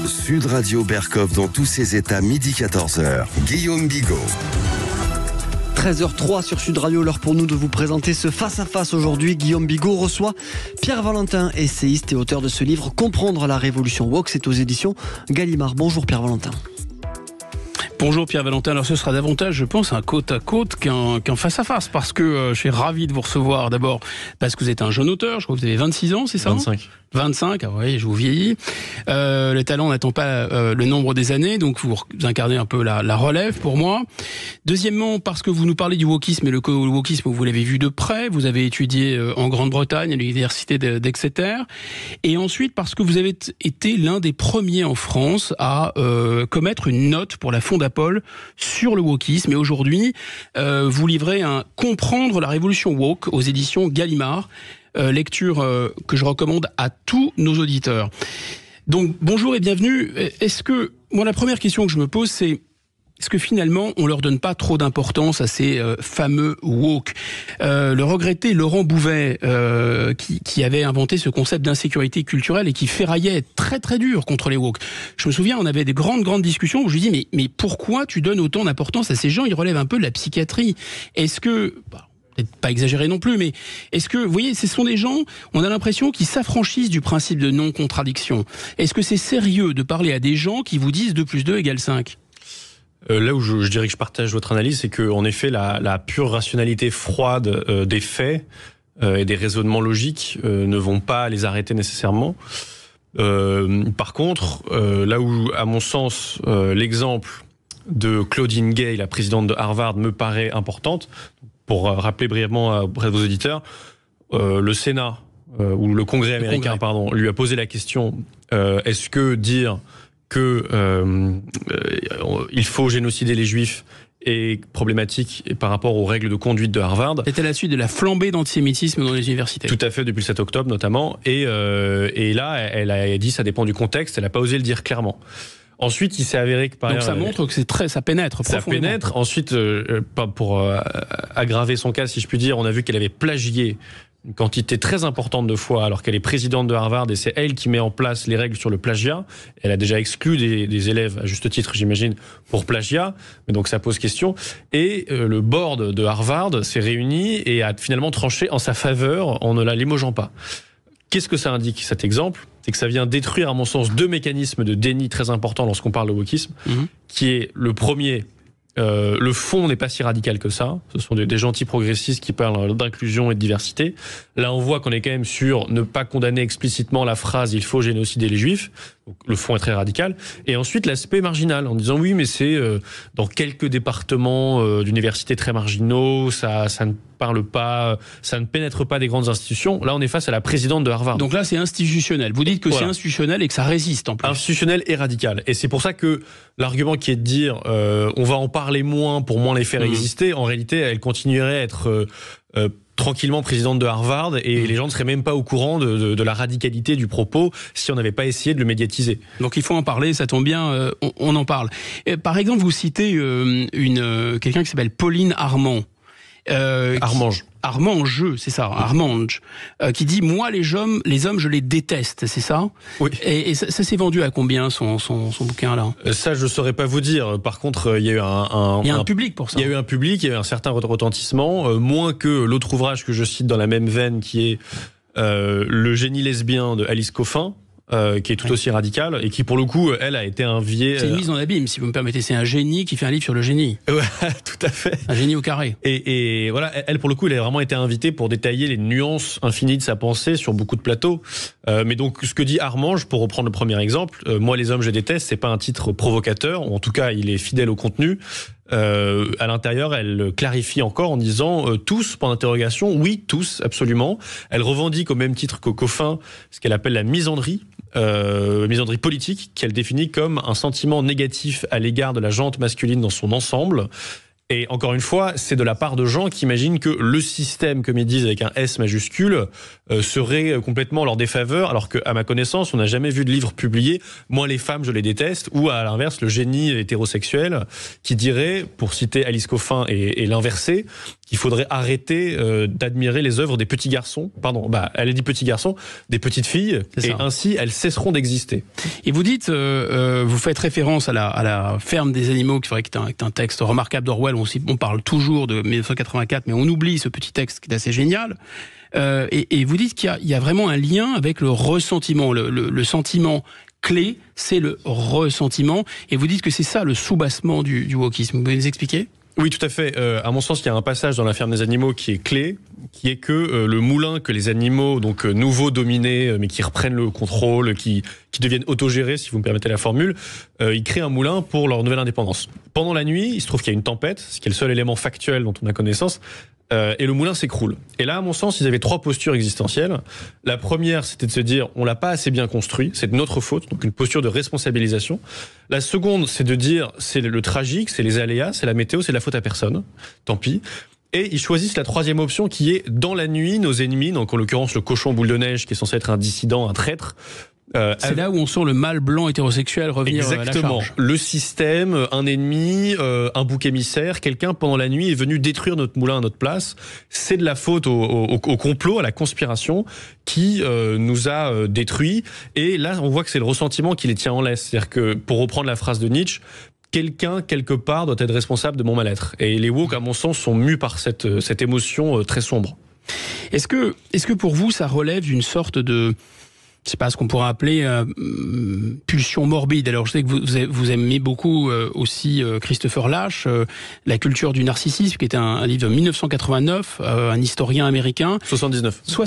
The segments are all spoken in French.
Sud Radio Berkov dans tous ses états, midi 14h. Guillaume Bigot. 13h03 sur Sud Radio, l'heure pour nous de vous présenter ce face-à-face aujourd'hui. Guillaume Bigot reçoit Pierre Valentin, essayiste et auteur de ce livre « Comprendre la révolution woke ». C'est aux éditions Gallimard. Bonjour Pierre Valentin. Bonjour Pierre Valentin, alors ce sera davantage, je pense, un côte-à-côte qu'un face-à-face, parce que je suis ravi de vous recevoir d'abord, parce que vous êtes un jeune auteur, je crois que vous avez 26 ans, c'est ça ? 25, ah oui, je vous vieillis. Le talent n'attend pas le nombre des années, donc vous incarnez un peu la relève pour moi. Deuxièmement, parce que vous nous parlez du wokisme, et le wokisme, vous l'avez vu de près, vous avez étudié en Grande-Bretagne, à l'université d'Exeter. Et ensuite, parce que vous avez été l'un des premiers en France à commettre une note pour la Fondapol sur le wokisme. Et aujourd'hui, vous livrez un « Comprendre la révolution woke » aux éditions Gallimard. Lecture que je recommande à tous nos auditeurs. Donc bonjour et bienvenue. La première question que je me pose, c'est est-ce que finalement on leur donne pas trop d'importance à ces fameux woke? Le regretté Laurent Bouvet, qui avait inventé ce concept d'insécurité culturelle et qui ferraillait très très dur contre les woke. Je me souviens, on avait des grandes discussions où je lui dis mais pourquoi tu donnes autant d'importance à ces gens? Ils relèvent un peu de la psychiatrie. Est-ce que peut-être pas exagéré non plus, mais est-ce que, vous voyez, ce sont des gens, on a l'impression qu'ils s'affranchissent du principe de non-contradiction. Est-ce que c'est sérieux de parler à des gens qui vous disent 2 + 2 = 5 ? Là où je dirais que je partage votre analyse, c'est qu'en effet, la pure rationalité froide des faits et des raisonnements logiques ne vont pas les arrêter nécessairement. Par contre, là où, à mon sens, l'exemple de Claudine Gay, la présidente de Harvard, me paraît importante, pour rappeler brièvement auprès de vos auditeurs, le Sénat, ou le Congrès américain, lui a posé la question, est-ce que dire que il faut génocider les Juifs est problématique par rapport aux règles de conduite de Harvard. C'était à la suite de la flambée d'antisémitisme dans les universités. Tout à fait, depuis le 7 octobre notamment. Et là, elle a dit ça dépend du contexte, elle n'a pas osé le dire clairement. Ensuite, il s'est avéré que donc ça montre que ça pénètre profondément. Ça pénètre. Ensuite, pour aggraver son cas, si je puis dire, on a vu qu'elle avait plagié une quantité très importante de fois, alors qu'elle est présidente de Harvard et c'est elle qui met en place les règles sur le plagiat. Elle a déjà exclu des élèves, à juste titre, j'imagine, pour plagiat. Mais donc ça pose question. Et le board de Harvard s'est réuni et a finalement tranché en sa faveur en ne la limogeant pas. Qu'est-ce que ça indique, cet exemple ? C'est que ça vient détruire, à mon sens, 2 mécanismes de déni très importants lorsqu'on parle de wokisme, qui est le premier, le fond n'est pas si radical que ça. Ce sont des gentils progressistes qui parlent d'inclusion et de diversité. Là, on voit qu'on est quand même sur ne pas condamner explicitement la phrase « il faut génocider les Juifs ». Donc, le fond est très radical. Et ensuite, l'aspect marginal, en disant oui, mais c'est dans quelques départements d'universités très marginaux, ça ne parle pas, ça ne pénètre pas des grandes institutions. Là, on est face à la présidente de Harvard. Donc là, c'est institutionnel. Vous dites que c'est institutionnel et que ça résiste en plus. Institutionnel et radical. Et c'est pour ça que l'argument qui est de dire on va en parler moins pour moins les faire exister, en réalité, elle continuerait à être tranquillement présidente de Harvard et les gens ne seraient même pas au courant de la radicalité du propos si on n'avait pas essayé de le médiatiser. Donc il faut en parler, ça tombe bien, on en parle. Et, par exemple, vous citez quelqu'un qui s'appelle Pauline Armand. Armange, c'est ça, Armange, qui dit « Moi, les hommes, je les déteste », c'est ça ? Oui. Et ça s'est vendu à combien, son bouquin-là ? Ça, je ne saurais pas vous dire. Par contre, il y a eu il y a un public pour ça. Il y a eu un public, il y a eu un certain retentissement, moins que l'autre ouvrage que je cite dans la même veine, qui est Le génie lesbien de Alice Coffin, qui est tout aussi radical et qui pour le coup elle a été enviée. C'est une mise en abîme, si vous me permettez. C'est un génie qui fait un livre sur le génie. Ouais, tout à fait. Un génie au carré. Et voilà, elle pour le coup, elle a vraiment été invitée pour détailler les nuances infinies de sa pensée sur beaucoup de plateaux. Mais donc ce que dit Armange, pour reprendre le premier exemple, moi les hommes je déteste, c'est pas un titre provocateur, ou en tout cas il est fidèle au contenu. À l'intérieur, elle clarifie encore en disant tous, point d'interrogation, oui, tous, absolument. Elle revendique au même titre que Coffin ce qu'elle appelle la misandrie politique, qu'elle définit comme un sentiment négatif à l'égard de la gente masculine dans son ensemble. Et encore une fois, c'est de la part de gens qui imaginent que le système, comme ils disent avec un S majuscule, serait complètement en leur défaveur, alors qu'à ma connaissance, on n'a jamais vu de livre publié « Moi, les femmes, je les déteste » ou à l'inverse, le génie hétérosexuel qui dirait, pour citer Alice Coffin et l'inverser, qu'il faudrait arrêter d'admirer les œuvres des petits garçons, elle a dit petits garçons, des petites filles, et ainsi elles cesseront d'exister. Et vous dites, vous faites référence à la ferme des animaux, qui est un texte remarquable d'Orwell, on parle toujours de 1984, mais on oublie ce petit texte qui est assez génial. Et vous dites qu'il y a vraiment un lien avec le ressentiment, le sentiment clé, c'est le ressentiment, et vous dites que c'est ça le soubassement du wokisme. Vous pouvez nous expliquer ? Oui, tout à fait. À mon sens, il y a un passage dans la ferme des animaux qui est clé, qui est que le moulin que les animaux, donc nouveaux dominés, mais qui reprennent le contrôle, qui deviennent autogérés, si vous me permettez la formule, ils créent un moulin pour leur nouvelle indépendance. Pendant la nuit, il se trouve qu'il y a une tempête, ce qui est le seul élément factuel dont on a connaissance, et le moulin s'écroule. Et là, à mon sens, ils avaient 3 postures existentielles. La première, c'était de se dire, on l'a pas assez bien construit, c'est de notre faute, donc une posture de responsabilisation. La seconde, c'est de dire, c'est le tragique, c'est les aléas, c'est la météo, c'est de la faute à personne, tant pis. Et ils choisissent la 3e option qui est, dans la nuit, nos ennemis, donc en l'occurrence le cochon boule de neige, qui est censé être un dissident, un traître, c'est là où on sent le mâle blanc hétérosexuel revenir à la charge. Exactement. Le système, un ennemi, un bouc émissaire, quelqu'un pendant la nuit est venu détruire notre moulin à notre place. C'est de la faute au complot, à la conspiration qui nous a détruits. Et là, on voit que c'est le ressentiment qui les tient en laisse. C'est-à-dire que, pour reprendre la phrase de Nietzsche, quelqu'un, quelque part, doit être responsable de mon mal-être. Et les woke, à mon sens, sont mus par cette émotion très sombre. Est-ce que pour vous, ça relève d'une sorte de... je sais pas, ce qu'on pourrait appeler pulsion morbide. Alors je sais que vous aimez beaucoup aussi Christopher Lasch, La culture du narcissisme, qui est un livre de 1989, un historien américain. 79, vous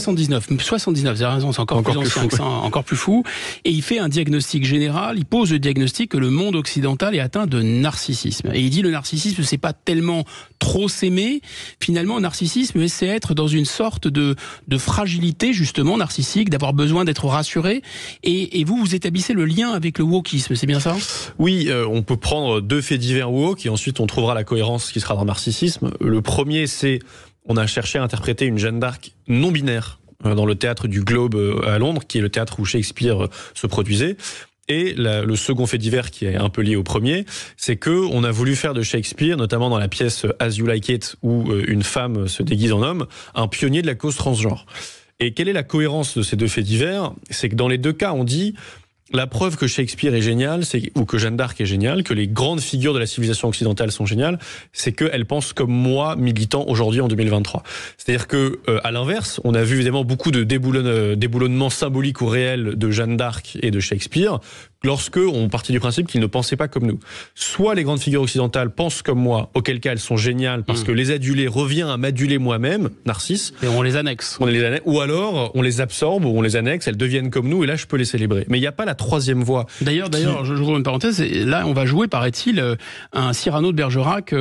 avez raison, c'est encore plus ancien que ça, encore plus fou. Et il fait un diagnostic général, il pose le diagnostic que le monde occidental est atteint de narcissisme. Et il dit le narcissisme, c'est pas tellement trop s'aimer. Finalement, le narcissisme, c'est être dans une sorte de fragilité, justement, narcissique, d'avoir besoin d'être rassuré. Et vous établissez le lien avec le wokisme, c'est bien ça ? Oui, on peut prendre 2 faits divers woke et ensuite on trouvera la cohérence qui sera dans le narcissisme. Le premier, c'est on a cherché à interpréter une Jeanne d'Arc non binaire dans le théâtre du Globe à Londres, qui est le théâtre où Shakespeare se produisait. Et le second fait divers, qui est un peu lié au premier, c'est que on a voulu faire de Shakespeare, notamment dans la pièce As You Like It, où une femme se déguise en homme, un pionnier de la cause transgenre. Et quelle est la cohérence de ces 2 faits divers ? C'est que dans les 2 cas, on dit la preuve que Shakespeare est génial, ou que Jeanne d'Arc est géniale, que les grandes figures de la civilisation occidentale sont géniales, c'est qu'elles pensent comme moi, militant aujourd'hui en 2023. C'est-à-dire que, à l'inverse, on a vu évidemment beaucoup de déboulonnements symboliques ou réels de Jeanne d'Arc et de Shakespeare, lorsque on partit du principe qu'ils ne pensaient pas comme nous. Soit les grandes figures occidentales pensent comme moi, auquel cas elles sont géniales, parce que les aduler revient à m'aduler moi-même, Narcisse. Et on les annexe. Ou alors, on les absorbe ou on les annexe, elles deviennent comme nous, et là je peux les célébrer. Mais il n'y a pas la 3e voie. D'ailleurs, je ouvre une parenthèse, là on va jouer, paraît-il, un Cyrano de Bergerac,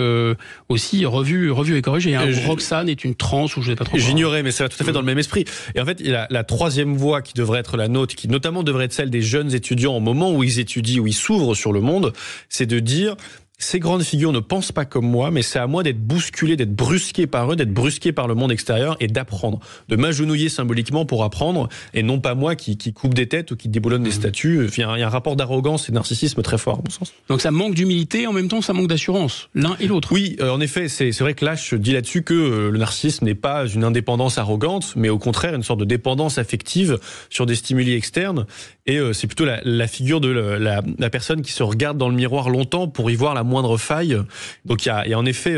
aussi revu et corrigé. Roxane est une transe, ou je ne sais pas trop. J'ignorais, mais ça va tout à fait dans le même esprit. Et en fait, la 3e voie qui devrait être la nôtre, qui notamment devrait être celle des jeunes étudiants au moment où ils étudient, où ils s'ouvrent sur le monde, c'est de dire ces grandes figures ne pensent pas comme moi, mais c'est à moi d'être bousculé, d'être brusqué par eux, d'être brusqué par le monde extérieur et d'apprendre, de m'agenouiller symboliquement pour apprendre, et non pas moi qui coupe des têtes ou qui déboulonne des statues. Il y a un rapport d'arrogance et de narcissisme très fort, à mon sens. Donc ça manque d'humilité, en même temps ça manque d'assurance, l'un et l'autre. Oui, en effet, c'est vrai que Lasch dit là-dessus que le narcissisme n'est pas une indépendance arrogante, mais au contraire une sorte de dépendance affective sur des stimuli externes. Et c'est plutôt la figure de la personne qui se regarde dans le miroir longtemps pour y voir la moindre faille. Donc il y a en effet,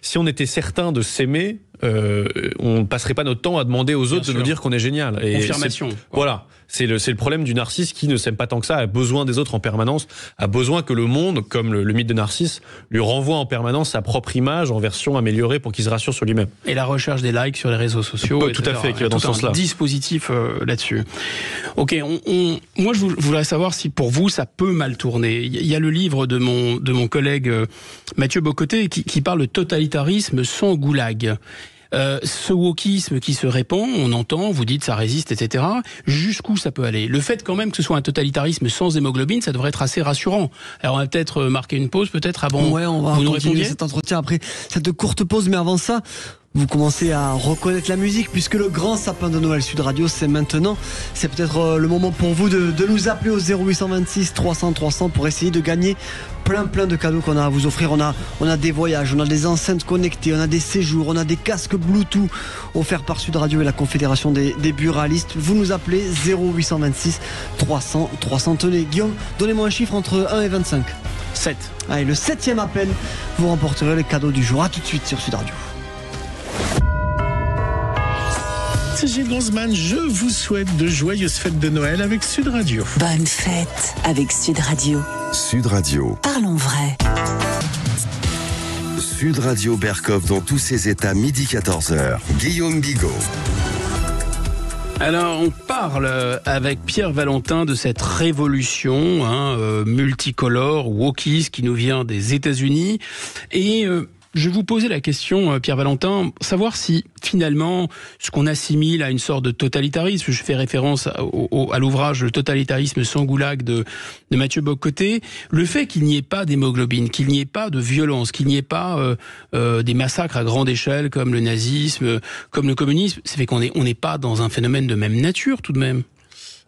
si on était certain de s'aimer, on ne passerait pas notre temps à demander aux autres de nous dire qu'on est génial. Et confirmation. Voilà. C'est le problème du narcisse qui ne s'aime pas tant que ça, a besoin des autres en permanence, a besoin que le monde, comme le mythe de Narcisse, lui renvoie en permanence sa propre image en version améliorée pour qu'il se rassure sur lui-même. Et la recherche des likes sur les réseaux sociaux. Tout à fait, qui va dans ce sens-là. Un dispositif là-dessus. Ok, moi je voudrais savoir si pour vous ça peut mal tourner. Il y a le livre de mon collègue Mathieu Bocoté qui parle de totalitarisme sans goulag. Ce wokisme qui se répand, on entend, vous dites ça résiste, etc. Jusqu'où ça peut aller ? Le fait quand même que ce soit un totalitarisme sans hémoglobine, ça devrait être assez rassurant. Alors on va peut-être marquer une pause, peut-être avant. Ouais, on va continuer cet entretien après cette courte pause, mais avant ça, Vous commencez à reconnaître la musique puisque le grand sapin de Noël Sud Radio, c'est maintenant. C'est peut-être le moment pour vous de nous appeler au 0826 300 300 pour essayer de gagner plein de cadeaux qu'on a à vous offrir. On a des voyages, on a des enceintes connectées, on a des séjours, on a des casques Bluetooth offerts par Sud Radio et la Confédération des buralistes. Vous nous appelez 0826 300 300. Tenez, Guillaume, donnez-moi un chiffre entre 1 et 25. 7. Allez, le 7e appel, vous remporterez le cadeau du jour. À tout de suite sur Sud Radio. C'est Gilles Grossman, je vous souhaite de joyeuses fêtes de Noël avec Sud Radio. Bonne fête avec Sud Radio. Sud Radio. Parlons vrai. Sud Radio Berkov dans tous ses états, midi 14h. Guillaume Bigot. Alors, on parle avec Pierre Valentin de cette révolution multicolore, wokiste, qui nous vient des États-Unis. Et je vais vous poser la question, Pierre Valentin, savoir si finalement ce qu'on assimile à une sorte de totalitarisme, je fais référence à l'ouvrage Le totalitarisme sans goulag de Mathieu Bock-Côté, le fait qu'il n'y ait pas d'hémoglobine, qu'il n'y ait pas de violence, qu'il n'y ait pas des massacres à grande échelle comme le nazisme, comme le communisme, ça fait qu'on n'est pas dans un phénomène de même nature tout de même.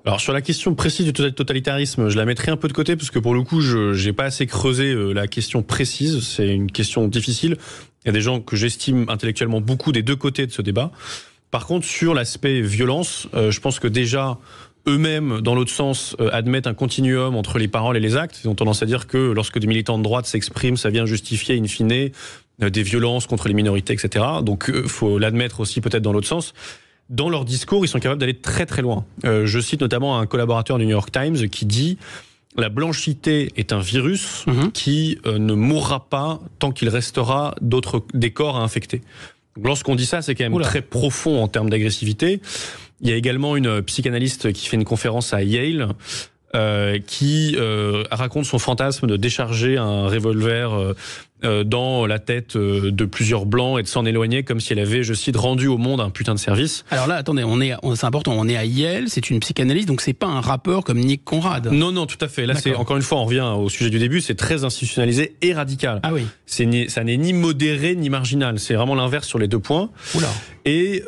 Alors sur la question précise du totalitarisme, je la mettrai un peu de côté parce que pour le coup, j'ai pas assez creusé la question précise. C'est une question difficile. Il y a des gens que j'estime intellectuellement beaucoup des deux côtés de ce débat. Par contre, sur l'aspect violence, je pense que déjà eux-mêmes, dans l'autre sens, admettent un continuum entre les paroles et les actes. Ils ont tendance à dire que lorsque des militants de droite s'expriment, ça vient justifier in fine des violences contre les minorités, etc. Donc, faut l'admettre aussi peut-être dans l'autre sens. Dans leur discours, ils sont capables d'aller très très loin. Je cite notamment un collaborateur du New York Times qui dit « La blanchité est un virus qui ne mourra pas tant qu'il restera des corps à infecter ». Lorsqu'on dit ça, c'est quand même très profond en termes d'agressivité. Il y a également une psychanalyste qui fait une conférence à Yale qui raconte son fantasme de décharger un revolver dans la tête de plusieurs blancs et de s'en éloigner comme si elle avait, je cite, rendu au monde un putain de service. Alors là, attendez, c'est important, on est à Yale, c'est une psychanalyste, donc c'est pas un rappeur comme Nick Conrad. Non, tout à fait. Là, c'est encore une fois, on revient au sujet du début, c'est très institutionnalisé et radical. Ah oui. Ça n'est ni modéré ni marginal. C'est vraiment l'inverse sur les deux points. Oula. Et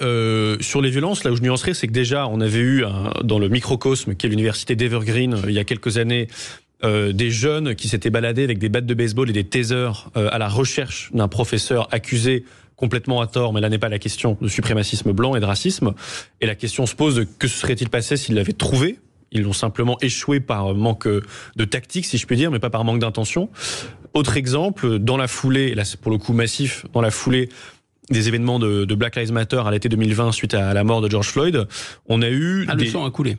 sur les violences, là où je nuancerais, c'est que déjà, on avait eu dans le microcosme, qui est l'université d'Evergreen, il y a quelques années, des jeunes qui s'étaient baladés avec des battes de baseball et des tasers à la recherche d'un professeur accusé complètement à tort, mais là n'est pas la question, de suprémacisme blanc et de racisme. Et la question se pose de que se serait-il passé s'ils l'avaient trouvé ? Ils l'ont simplement échoué par manque de tactique, si je puis dire, mais pas par manque d'intention. Autre exemple, dans la foulée, là c'est pour le coup massif, dans la foulée des événements de Black Lives Matter à l'été 2020 suite à la mort de George Floyd, on a eu... Le sang a coulé.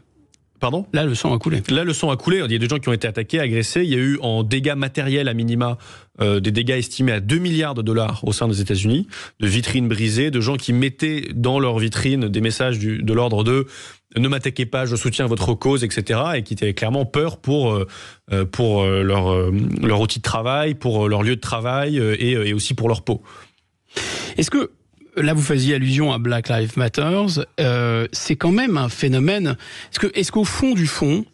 Pardon ? Là, le sang a coulé. Là, le sang a coulé. Il y a des gens qui ont été attaqués, agressés. Il y a eu en dégâts matériels à minima des dégâts estimés à 2 milliards de dollars au sein des États-Unis, de vitrines brisées, de gens qui mettaient dans leurs vitrines des messages de l'ordre de ne m'attaquez pas, je soutiens votre cause, etc. et qui avaient clairement peur pour leur outil de travail, pour leur lieu de travail et aussi pour leur peau. Est-ce que là, vous faisiez allusion à Black Lives Matter, c'est quand même un phénomène. Est-ce qu'au fond du fond,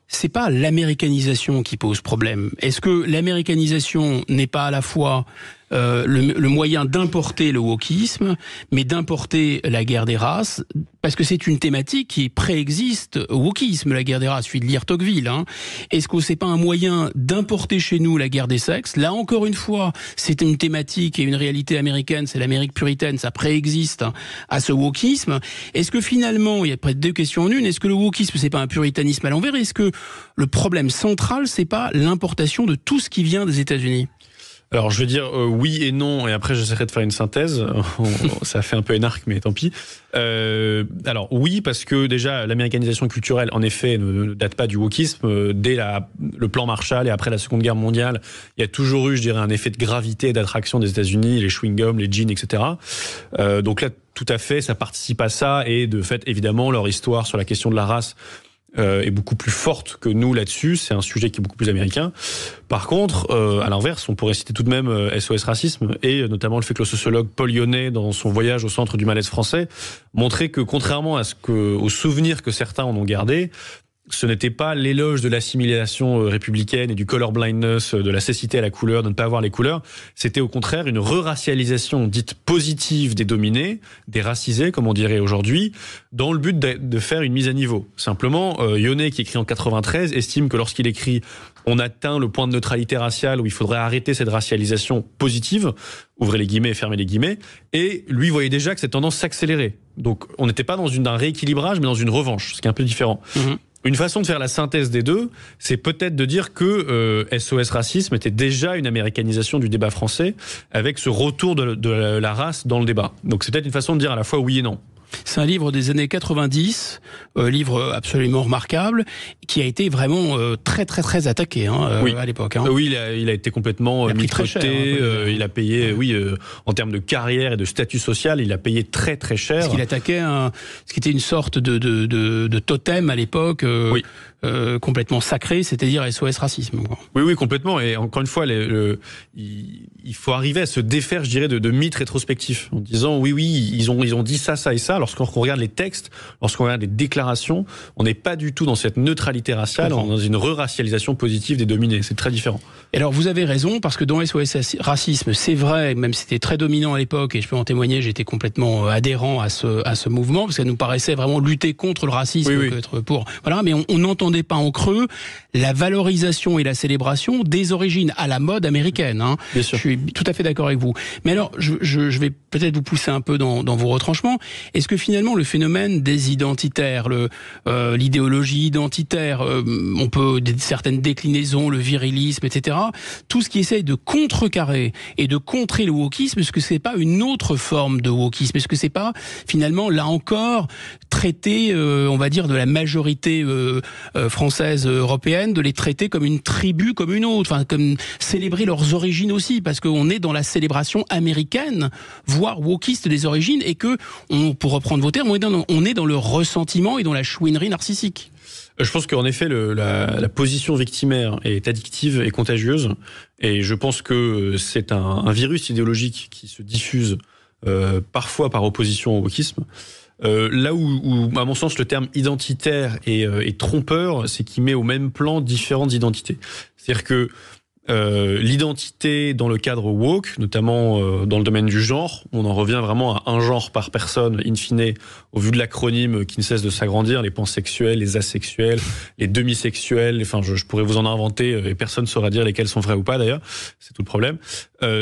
c'est pas l'américanisation qui pose problème? Est-ce que l'américanisation n'est pas à la fois le moyen d'importer le wokisme, mais d'importer la guerre des races, parce que c'est une thématique qui préexiste au wokisme, la guerre des races, suite de lire Tocqueville. Est-ce que c'est pas un moyen d'importer chez nous la guerre des sexes? Là, encore une fois, c'est une thématique et une réalité américaine, c'est l'Amérique puritaine, ça préexiste à ce wokisme. Est-ce que finalement, il y a près de deux questions en une, est-ce que le wokisme, c'est pas un puritanisme à l'envers? Est-ce que le problème central, c'est pas l'importation de tout ce qui vient des États-Unis? Alors je vais dire oui et non, et après j'essaierai de faire une synthèse. Ça fait un peu énarque, mais tant pis. Alors oui, parce que déjà l'américanisation culturelle, en effet, ne date pas du wokisme. Dès le plan Marshall et après la Seconde Guerre mondiale, il y a toujours eu, je dirais, un effet de gravité et d'attraction des États-Unis, les chewing-gums, les jeans, etc. Donc là, tout à fait, ça participe à ça, et de fait, évidemment, leur histoire sur la question de la race est beaucoup plus forte que nous là-dessus. C'est un sujet qui est beaucoup plus américain. Par contre, à l'inverse, on pourrait citer tout de même SOS Racisme, et notamment le fait que le sociologue Paul Yonnet, dans son voyage au centre du malaise français, montrait que contrairement aux souvenirs que certains en ont gardés, ce n'était pas l'éloge de l'assimilation républicaine et du colorblindness, de la cécité à la couleur, de ne pas avoir les couleurs. C'était au contraire une re-racialisation dite positive des dominés, des racisés, comme on dirait aujourd'hui, dans le but de faire une mise à niveau. Simplement, Yonnet, qui écrit en 93, estime que lorsqu'il écrit « On atteint le point de neutralité raciale où il faudrait arrêter cette racialisation positive », ouvrez les guillemets et fermez les guillemets, et lui voyait déjà que cette tendance s'accélérait. Donc on n'était pas dans un rééquilibrage, mais dans une revanche, ce qui est un peu différent. Une façon de faire la synthèse des deux, c'est peut-être de dire que SOS Racisme était déjà une américanisation du débat français, avec ce retour de la race dans le débat. Donc c'est peut-être une façon de dire à la fois oui et non. C'est un livre des années 90, livre absolument remarquable, qui a été vraiment très très très attaqué à l'époque. Oui, il a été complètement mitraité, il a payé, en termes de carrière et de statut social, il a payé très très cher. Parce qu'il attaquait ce qui était une sorte de totem à l'époque, complètement sacré, c'est-à-dire SOS Racisme. Oui, complètement. Et encore une fois, il faut arriver à se défaire, je dirais, de mythes rétrospectifs, en disant oui, ils ont dit ça, ça et ça. Lorsqu'on regarde les textes, lorsqu'on regarde les déclarations, on n'est pas du tout dans cette neutralité raciale, on est dans une re-racialisation positive des dominés. C'est très différent. Et alors, vous avez raison, parce que dans SOS Racisme, c'est vrai, même si c'était très dominant à l'époque, et je peux en témoigner, j'étais complètement adhérent à ce mouvement, parce que ça nous paraissait vraiment lutter contre le racisme, être pour. Voilà, mais on n'entendait pas en creux la valorisation et la célébration des origines à la mode américaine. Bien sûr. Je suis tout à fait d'accord avec vous. Mais alors, je vais peut-être vous pousser un peu dans vos retranchements. Est-ce que finalement le phénomène des identitaires, l'idéologie identitaire, on peut certaines déclinaisons, le virilisme, etc. Tout ce qui essaye de contrecarrer et de contrer le wokisme, est-ce que c'est pas une autre forme de wokisme? Est-ce que c'est pas finalement là encore traiter, on va dire, de la majorité française, européenne, de les traiter comme une tribu, comme une autre, enfin comme célébrer leurs origines aussi, parce qu'on est dans la célébration américaine, voire wokiste des origines, et que pour reprendre vos termes, on est dans le ressentiment et dans la chouinerie narcissique. Je pense qu'en effet, la position victimaire est addictive et contagieuse. Et je pense que c'est un virus idéologique qui se diffuse parfois par opposition au wokisme. Là où, à mon sens, le terme identitaire est trompeur, c'est qu'il met au même plan différentes identités. C'est-à-dire que l'identité dans le cadre woke, notamment dans le domaine du genre, on en revient vraiment à un genre par personne, in fine, au vu de l'acronyme qui ne cesse de s'agrandir, les pansexuels, les asexuels, les demisexuels, enfin je pourrais vous en inventer et personne ne saura dire lesquels sont vrais ou pas d'ailleurs, c'est tout le problème.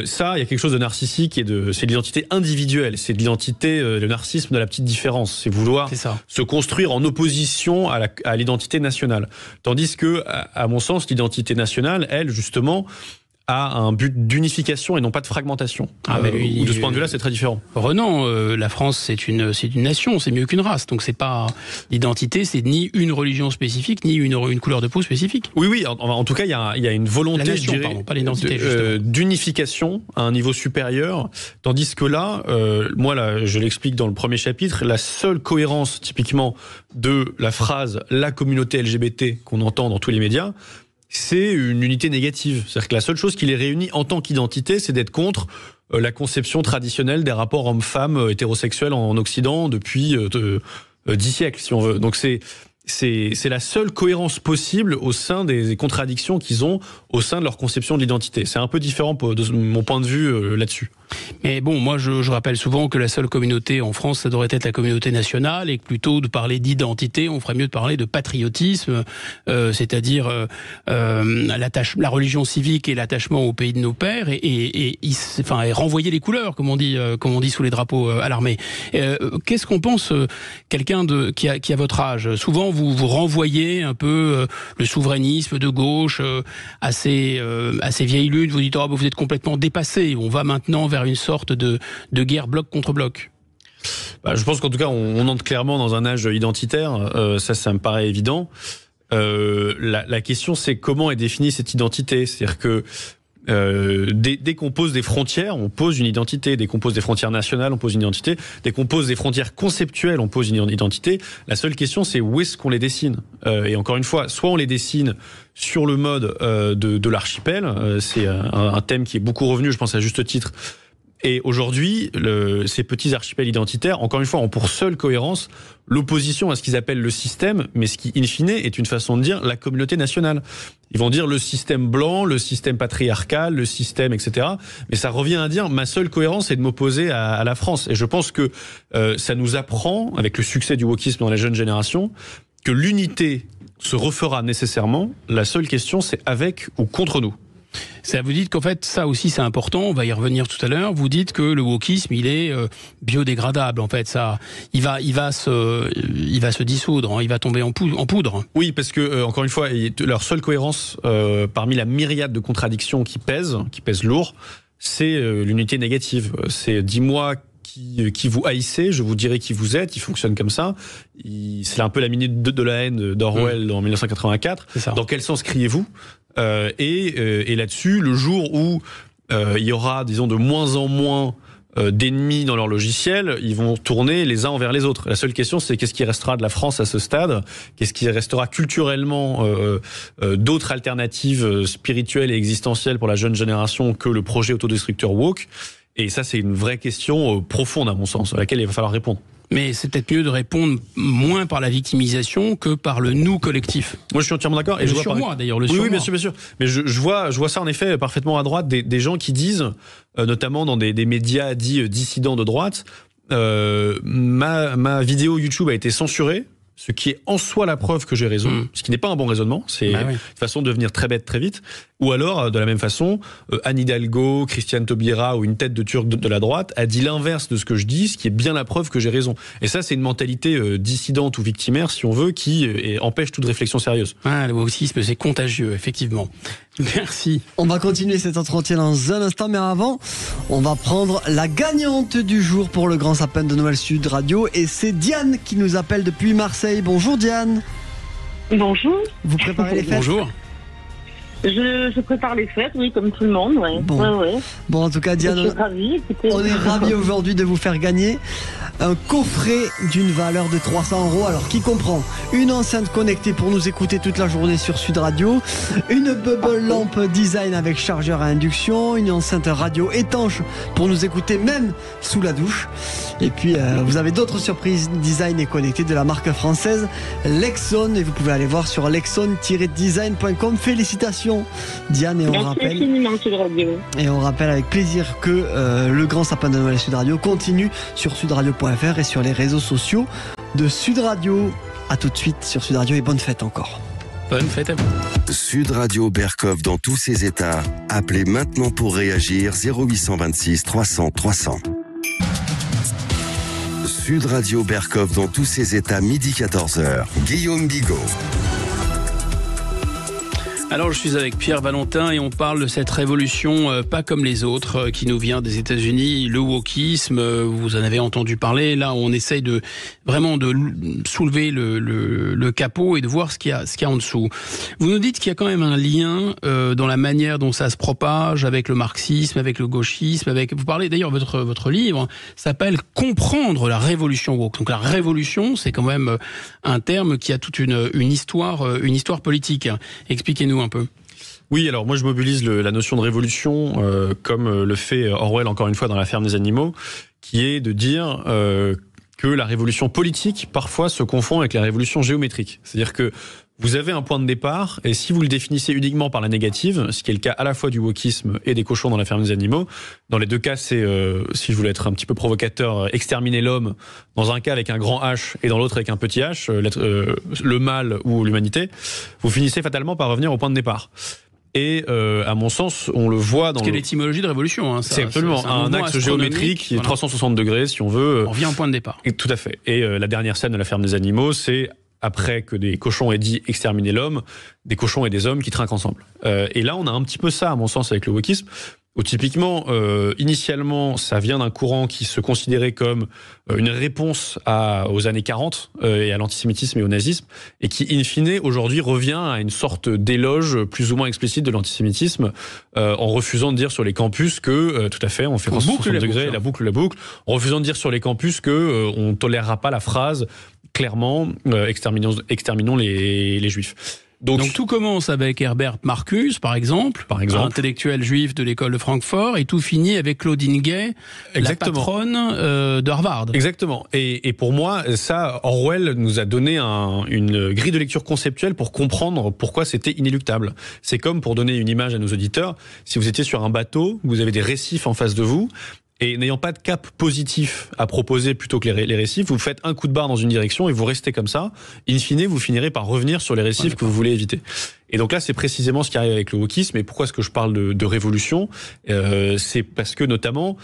Ça, il y a quelque chose de narcissique c'est l'identité individuelle, c'est de l'identité, le narcissisme de la petite différence, c'est vouloir se construire en opposition à l'identité nationale. Tandis que, à mon sens, l'identité nationale, elle, justement, a un but d'unification et non pas de fragmentation. De ce point de vue-là, c'est très différent. Renan, la France, c'est une nation, c'est mieux qu'une race. Donc c'est pas l'identité, c'est ni une religion spécifique, ni une couleur de peau spécifique. Oui. En tout cas, il y a une volonté, la nation, je dirais, pas l'identité, d'unification à un niveau supérieur. Tandis que là, je l'explique dans le premier chapitre, la seule cohérence, typiquement, de la phrase « la communauté LGBT » qu'on entend dans tous les médias, c'est une unité négative. C'est-à-dire que la seule chose qui les réunit en tant qu'identité, c'est d'être contre la conception traditionnelle des rapports hommes-femmes hétérosexuels en Occident depuis 10 siècles, si on veut. Donc c'est la seule cohérence possible au sein des contradictions qu'ils ont au sein de leur conception de l'identité. C'est un peu différent de mon point de vue là-dessus. Mais bon, moi je rappelle souvent que la seule communauté en France, ça devrait être la communauté nationale, et que plutôt de parler d'identité, on ferait mieux de parler de patriotisme, c'est-à-dire la religion civique et l'attachement au pays de nos pères, et renvoyer les couleurs, comme on dit sous les drapeaux à l'armée. Qu'est-ce qu'on pense, quelqu'un qui a votre âge? Souvent vous renvoyez un peu le souverainisme de gauche, assez vieille lune, vous dites vous êtes complètement dépassé, on va maintenant vers une sorte de guerre bloc contre bloc. Je pense qu'en tout cas, on entre clairement dans un âge identitaire. Ça me paraît évident. La question, c'est comment est définie cette identité. C'est-à-dire que dès qu'on pose des frontières, on pose une identité. Dès qu'on pose des frontières nationales, on pose une identité. Dès qu'on pose des frontières conceptuelles, on pose une identité. La seule question, c'est où est-ce qu'on les dessine. Et encore une fois, soit on les dessine sur le mode de l'archipel. C'est un thème qui est beaucoup revenu, je pense à juste titre, Et aujourd'hui, ces petits archipels identitaires, encore une fois, ont pour seule cohérence l'opposition à ce qu'ils appellent le système, mais ce qui, in fine, est une façon de dire la communauté nationale. Ils vont dire le système blanc, le système patriarcal, le système, etc. Mais ça revient à dire ma seule cohérence est de m'opposer à la France. Et je pense que ça nous apprend, avec le succès du wokisme dans la jeune génération, que l'unité se refera nécessairement. La seule question, c'est avec ou contre nous. Ça, vous dites qu'en fait, ça aussi c'est important, on va y revenir tout à l'heure, vous dites que le wokisme, il est biodégradable, en fait, ça, il va se dissoudre, hein, il va tomber en poudre. Oui, parce que, encore une fois, leur seule cohérence, parmi la myriade de contradictions qui pèsent lourd, c'est l'unité négative. C'est dis-moi qui vous haïssez, je vous dirai qui vous êtes, il fonctionne comme ça. C'est un peu la minute de la haine d'Orwell en 1984. Dans quel sens criez-vous ? Et là-dessus, le jour où il y aura, disons, de moins en moins d'ennemis dans leur logiciel, ils vont tourner les uns envers les autres. La seule question, c'est qu'est-ce qui restera de la France à ce stade ? Qu'est-ce qui restera culturellement d'autres alternatives spirituelles et existentielles pour la jeune génération que le projet autodestructeur woke ? Et ça, c'est une vraie question profonde, à mon sens, à laquelle il va falloir répondre. Mais c'est peut-être mieux de répondre moins par la victimisation que par le nous collectif. Moi, je suis entièrement d'accord. Et le surmoi, d'ailleurs. Oui, bien sûr. Mais je vois ça, en effet, parfaitement à droite, des gens qui disent, notamment dans des médias dits dissidents de droite, ma vidéo YouTube a été censurée, ce qui est en soi la preuve que j'ai raison, ce qui n'est pas un bon raisonnement, c'est une façon de devenir très bête très vite. Ou alors, de la même façon, Anne Hidalgo, Christiane Taubira ou une tête de turc de la droite a dit l'inverse de ce que je dis, ce qui est bien la preuve que j'ai raison. Et ça, c'est une mentalité dissidente ou victimaire, si on veut, qui empêche toute réflexion sérieuse. Ah, le wokisme, c'est contagieux, effectivement. Merci. On va continuer cet entretien dans un instant, mais avant, on va prendre la gagnante du jour pour le Grand Sapin de Noël Sud Radio. Et c'est Diane qui nous appelle depuis Marseille. Bonjour Diane. Bonjour. Vous préparez les fêtes ? Bonjour. Je prépare les fêtes, oui, comme tout le monde. Ouais. Bon, en tout cas, Diane, je suis ravie, écoutez. On est ravis aujourd'hui de vous faire gagner un coffret d'une valeur de 300 €. Alors, qui comprend une enceinte connectée pour nous écouter toute la journée sur Sud Radio, une bubble lampe design avec chargeur à induction, une enceinte radio étanche pour nous écouter même sous la douche. Et puis, vous avez d'autres surprises design et connectées de la marque française Lexon. Et vous pouvez aller voir sur lexon-design.com. Félicitations Diane, et on rappelle avec plaisir que le Grand Sapin de Noël Sud Radio continue sur sudradio.fr et sur les réseaux sociaux de Sud Radio. A tout de suite sur Sud Radio et bonne fête encore. Bonne fête à vous. Sud Radio Berkov dans tous ses états. Appelez maintenant pour réagir 0826 300 300. Sud Radio Berkov dans tous ses états, midi 14h. Guillaume Bigot. Alors je suis avec Pierre Valentin et on parle de cette révolution pas comme les autres qui nous vient des États-Unis, le wokisme, vous en avez entendu parler. Là on essaye de vraiment de soulever le capot et de voir ce qu'il y a en dessous. Vous nous dites qu'il y a quand même un lien dans la manière dont ça se propage avec le marxisme, avec le gauchisme, vous parlez d'ailleurs votre livre s'appelle Comprendre la révolution woke. Donc la révolution, c'est quand même un terme qui a toute une histoire politique. Expliquez-nous un peu. Oui, alors moi je mobilise la notion de révolution comme le fait Orwell encore une fois dans La ferme des animaux, qui est de dire que la révolution politique parfois se confond avec la révolution géométrique. C'est-à-dire que vous avez un point de départ, et si vous le définissez uniquement par la négative, ce qui est le cas à la fois du wokisme et des cochons dans La ferme des animaux, dans les deux cas c'est, si je voulais être un petit peu provocateur, exterminer l'homme, dans un cas avec un grand H et dans l'autre avec un petit H, le mal ou l'humanité, vous finissez fatalement par revenir au point de départ. Et à mon sens, on le voit dans... Parce que l'étymologie de révolution, hein, c'est absolument un axe géométrique qui est 360 degrés, si on veut. On revient au point de départ. Et tout à fait. Et la dernière scène de La ferme des animaux, c'est après que des cochons aient dit exterminer l'homme, des cochons et des hommes qui trinquent ensemble. Et là, on a un petit peu ça, à mon sens, avec le wokisme. Où typiquement, initialement, ça vient d'un courant qui se considérait comme une réponse aux années 40 et à l'antisémitisme et au nazisme, et qui, in fine, aujourd'hui revient à une sorte d'éloge plus ou moins explicite de l'antisémitisme, en refusant de dire sur les campus que, tout à fait, on fait 360 degrés, la boucle, en refusant de dire sur les campus que on tolérera pas la phrase clairement exterminons les juifs. Donc tout commence avec Herbert Marcuse, par exemple, intellectuel juif de l'école de Francfort, et tout finit avec Claudine Gay, la patronne de Harvard. Exactement. Et pour moi, ça, Orwell nous a donné une grille de lecture conceptuelle pour comprendre pourquoi c'était inéluctable. C'est comme, pour donner une image à nos auditeurs, si vous étiez sur un bateau, vous avez des récifs en face de vous, et n'ayant pas de cap positif à proposer plutôt que les récifs, vous faites un coup de barre dans une direction et vous restez comme ça. In fine, vous finirez par revenir sur les récifs que vous voulez éviter. Et donc là, c'est précisément ce qui arrive avec le wokisme. Et pourquoi est-ce que je parle de révolution ? C'est parce que notamment,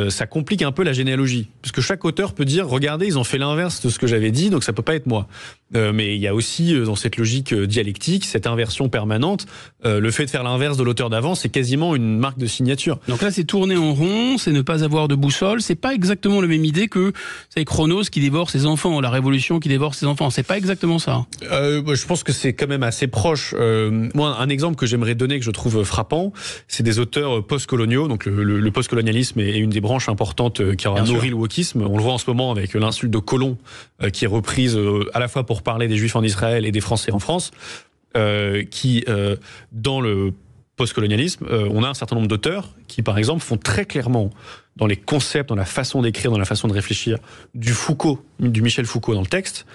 ça complique un peu la généalogie. Parce que chaque auteur peut dire, regardez, ils ont fait l'inverse de ce que j'avais dit, donc ça peut pas être moi. Mais il y a aussi, dans cette logique dialectique, cette inversion permanente, le fait de faire l'inverse de l'auteur d'avant, c'est quasiment une marque de signature. Donc là, c'est tourner en rond, c'est ne pas avoir de boussole, c'est pas exactement la même idée que, c'est Chronos qui dévore ses enfants, la révolution qui dévore ses enfants, c'est pas exactement ça. Je pense que c'est quand même assez proche. Moi, un exemple que j'aimerais donner, que je trouve frappant, c'est des auteurs postcoloniaux, donc le postcolonialisme est une des branches importantes qui aura nourri le wokisme. On le voit en ce moment avec l'insulte de colon, qui est reprise à la fois pour parler des Juifs en Israël et des Français en France, dans le postcolonialisme, on a un certain nombre d'auteurs qui, par exemple, font très clairement, dans les concepts, dans la façon d'écrire, dans la façon de réfléchir, du Michel Foucault dans le texte,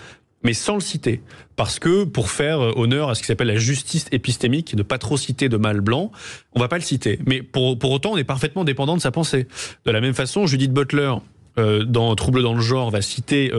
mais sans le citer. Parce que, pour faire honneur à ce qui s'appelle la justice épistémique, de pas trop citer de mâle blanc, on va pas le citer. Mais pour autant, on est parfaitement dépendant de sa pensée. De la même façon, Judith Butler, dans Trouble dans le genre, va citer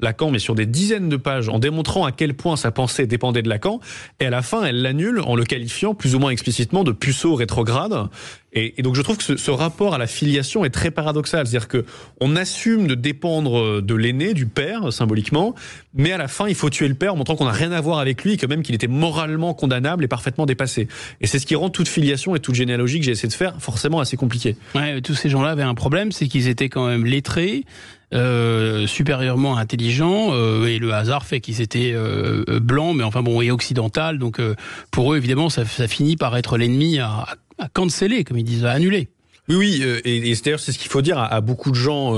Lacan, mais sur des dizaines de pages, en démontrant à quel point sa pensée dépendait de Lacan, et à la fin, elle l'annule en le qualifiant plus ou moins explicitement de puceau rétrograde. Et donc je trouve que ce rapport à la filiation est très paradoxal, c'est-à-dire que on assume de dépendre de l'aîné, du père, symboliquement, mais à la fin, il faut tuer le père en montrant qu'on n'a rien à voir avec lui, et que même qu'il était moralement condamnable et parfaitement dépassé. Et c'est ce qui rend toute filiation et toute généalogie que j'ai essayé de faire forcément assez compliquée. Ouais, tous ces gens-là avaient un problème, c'est qu'ils étaient quand même lettrés, supérieurement intelligents, et le hasard fait qu'ils étaient blancs, mais enfin bon, et occidental, donc pour eux, évidemment, ça finit par être l'ennemi à canceller, comme ils disent, à annuler. Oui, et d'ailleurs, c'est ce qu'il faut dire à beaucoup de gens,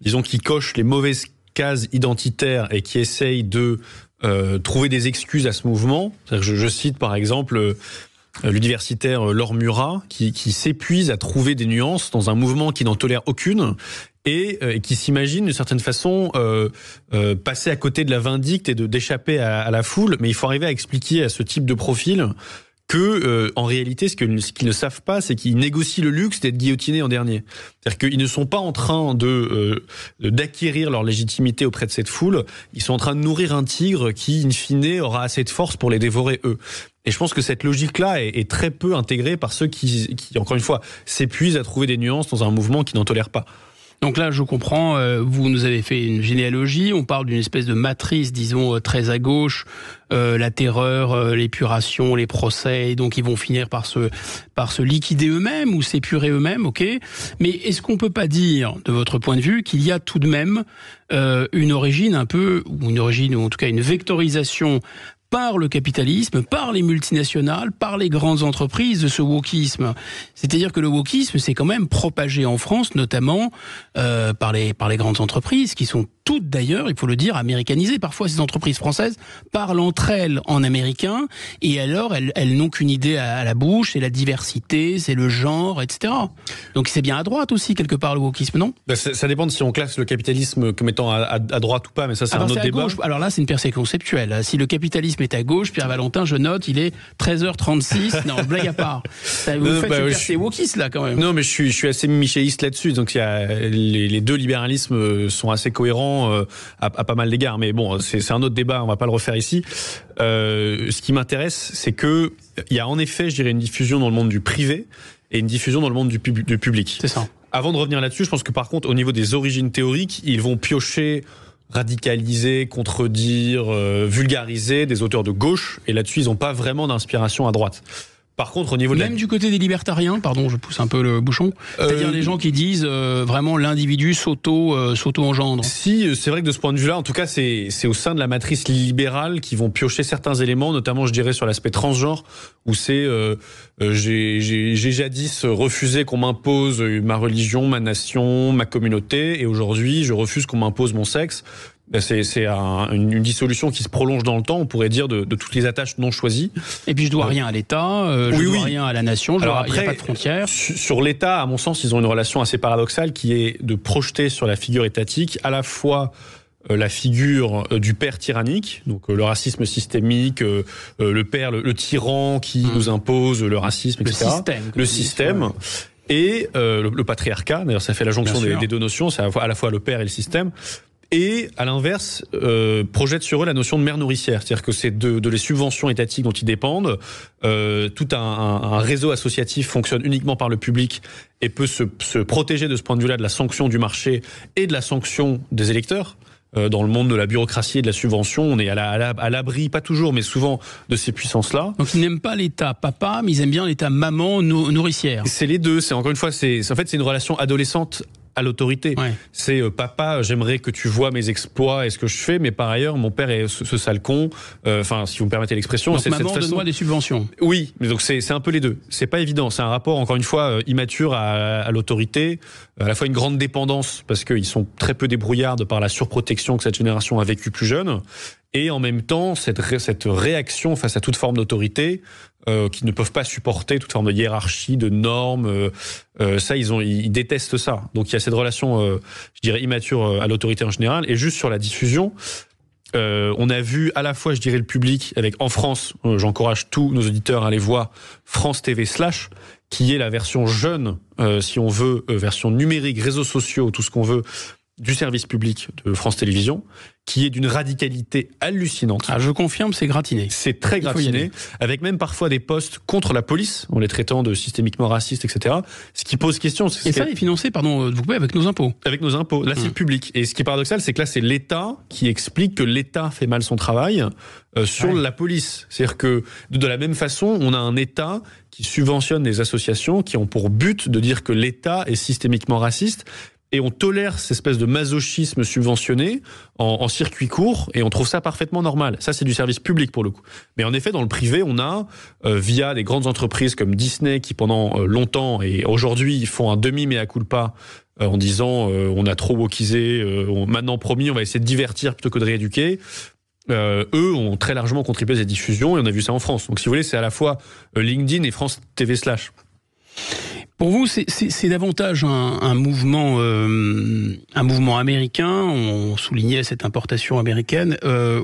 disons, qui cochent les mauvaises cases identitaires et qui essayent de trouver des excuses à ce mouvement. C'est-à-dire que je cite par exemple l'universitaire Laure Murat, qui s'épuise à trouver des nuances dans un mouvement qui n'en tolère aucune, et qui s'imagine d'une certaine façon passer à côté de la vindicte et d'échapper à la foule. Mais il faut arriver à expliquer à ce type de profil que, en réalité, ce qu'ils ne savent pas, c'est qu'ils négocient le luxe d'être guillotinés en dernier. C'est-à-dire qu'ils ne sont pas en train d'acquérir leur légitimité auprès de cette foule. Ils sont en train de nourrir un tigre qui, in fine, aura assez de force pour les dévorer eux. Et je pense que cette logique-là est très peu intégrée par ceux qui, encore une fois, s'épuisent à trouver des nuances dans un mouvement qui n'en tolère pas. Donc là, je comprends, vous nous avez fait une généalogie, on parle d'une espèce de matrice, disons, très à gauche, la terreur, l'épuration, les procès, et donc ils vont finir par se liquider eux-mêmes ou s'épurer eux-mêmes, ok. Mais est-ce qu'on peut pas dire, de votre point de vue, qu'il y a tout de même une origine un peu, ou une origine, ou en tout cas une vectorisation par le capitalisme, par les multinationales, par les grandes entreprises de ce wokisme. C'est-à-dire que le wokisme s'est quand même propagé en France, notamment par les grandes entreprises, qui sont toutes d'ailleurs, il faut le dire, américanisées. Parfois, ces entreprises françaises parlent entre elles en américain, et alors elles n'ont qu'une idée à la bouche, c'est la diversité, c'est le genre, etc. Donc c'est bien à droite aussi, quelque part, le wokisme, non ? Ça dépend de si on classe le capitalisme comme étant à droite ou pas, mais ça c'est un autre débat. Alors là, c'est une percée conceptuelle. Si le capitalisme est à gauche, Pierre Valentin, je note, il est 13h36. Non, blague à part. Vous faites une percée wokiste, là, quand même. Non, mais je suis assez michéiste là-dessus. Donc, les deux libéralismes sont assez cohérents à pas mal d'égards. Mais bon, c'est un autre débat, on va pas le refaire ici. Ce qui m'intéresse, c'est que il y a en effet, je dirais, une diffusion dans le monde du privé et une diffusion dans le monde du public. C'est ça. Avant de revenir là-dessus, je pense que par contre, au niveau des origines théoriques, ils vont piocher, radicaliser, contredire, vulgariser des auteurs de gauche, et là-dessus, ils n'ont pas vraiment d'inspiration à droite. Par contre, au niveau même du côté des libertariens, pardon, je pousse un peu le bouchon, c'est-à-dire les gens qui disent vraiment l'individu s'auto-engendre. Si, c'est vrai que de ce point de vue-là, en tout cas, c'est au sein de la matrice libérale qu'ils vont piocher certains éléments, notamment, je dirais, sur l'aspect transgenre, où c'est j'ai jadis refusé qu'on m'impose ma religion, ma nation, ma communauté, et aujourd'hui, je refuse qu'on m'impose mon sexe. C'est une dissolution qui se prolonge dans le temps, on pourrait dire, de toutes les attaches non choisies. Et puis je dois rien à l'État, je dois rien à la nation, il n'y a pas de frontières. Sur l'État, à mon sens, ils ont une relation assez paradoxale qui est de projeter sur la figure étatique à la fois la figure du père tyrannique, donc le racisme systémique, le père, le tyran qui nous impose le racisme, etc. Le système. Et le patriarcat, d'ailleurs ça fait la jonction des deux notions, c'est à la fois le père et le système. Et à l'inverse, projette sur eux la notion de mère nourricière, c'est-à-dire que c'est de les subventions étatiques dont ils dépendent. Tout un réseau associatif fonctionne uniquement par le public et peut se protéger de ce point de vue-là de la sanction du marché et de la sanction des électeurs. Dans le monde de la bureaucratie et de la subvention, on est à l'abri, pas toujours, mais souvent, de ces puissances-là. Donc ils n'aiment pas l'État papa, mais ils aiment bien l'État maman nourricière. C'est les deux. C'est encore une fois, c'est une relation adolescente à l'autorité. Ouais. C'est papa, j'aimerais que tu vois mes exploits et ce que je fais, mais par ailleurs, mon père est ce sale con. Enfin, si vous me permettez l'expression, donc c'est maman, cette façon. Donne-moi des subventions. Oui, mais donc c'est un peu les deux. C'est pas évident. C'est un rapport, encore une fois, immature à l'autorité, à la fois une grande dépendance parce qu'ils sont très peu débrouillards de par la surprotection que cette génération a vécue plus jeune. Et en même temps, cette réaction face à toute forme d'autorité, qui ne peuvent pas supporter toute forme de hiérarchie, de normes, ça, ils détestent ça. Donc il y a cette relation, je dirais, immature à l'autorité en général. Et juste sur la diffusion, on a vu à la fois, je dirais, le public avec, en France, j'encourage tous nos auditeurs à aller voir France TV /, qui est la version jeune, si on veut, version numérique, réseaux sociaux, tout ce qu'on veut, du service public de France Télévisions, qui est d'une radicalité hallucinante. Ah, je confirme, c'est gratiné. C'est très gratiné, avec même parfois des postes contre la police, en les traitant de systémiquement racistes, etc. Ce qui pose question. Et ça est financé, pardon, vous pouvez, avec nos impôts. Avec nos impôts. Là, c'est le public. Et ce qui est paradoxal, c'est que là, c'est l'État qui explique que l'État fait mal son travail sur la police. C'est-à-dire que, de la même façon, on a un État qui subventionne des associations qui ont pour but de dire que l'État est systémiquement raciste. Et on tolère cette espèce de masochisme subventionné en circuit court, et on trouve ça parfaitement normal. Ça, c'est du service public pour le coup. Mais en effet, dans le privé, on a, via des grandes entreprises comme Disney, qui pendant longtemps et aujourd'hui font un demi-mea culpa en disant on a trop wokisé, maintenant promis, on va essayer de divertir plutôt que de rééduquer. Eux ont très largement contribué à cette diffusion, et on a vu ça en France. Donc si vous voulez, c'est à la fois LinkedIn et France TV /. Pour vous, c'est davantage un mouvement américain, on soulignait cette importation américaine,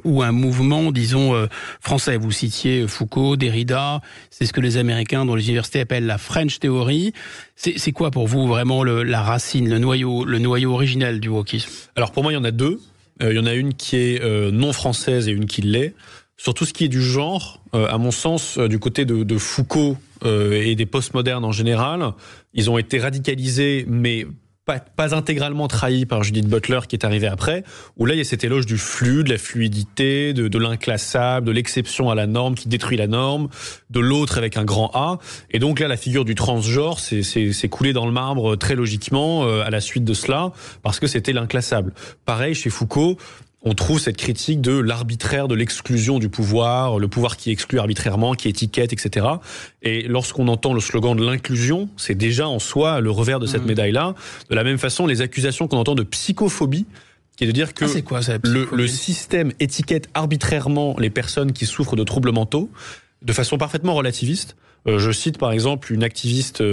ou un mouvement, disons, français. Vous citiez Foucault, Derrida, c'est ce que les Américains dans les universités appellent la French Theory. C'est quoi pour vous vraiment la racine, le noyau originel du wokisme? Alors pour moi, il y en a deux. Il y en a une qui est non française et une qui l'est. Sur tout ce qui est du genre, à mon sens, du côté de Foucault et des postmodernes en général, ils ont été radicalisés, mais pas intégralement trahis par Judith Butler qui est arrivée après, où là il y a cet éloge du flux, de la fluidité, de l'inclassable, de l'exception à la norme qui détruit la norme, de l'autre avec un grand A. Et donc là la figure du transgenre c'est coulé dans le marbre très logiquement à la suite de cela, parce que c'était l'inclassable. Pareil chez Foucault, on trouve cette critique de l'arbitraire, de l'exclusion du pouvoir, le pouvoir qui exclut arbitrairement, qui étiquette, etc. Et lorsqu'on entend le slogan de l'inclusion, c'est déjà en soi le revers de cette médaille-là. De la même façon, les accusations qu'on entend de psychophobie, qui est de dire que c'est quoi, ça, le système étiquette arbitrairement les personnes qui souffrent de troubles mentaux, de façon parfaitement relativiste. Je cite par exemple une activiste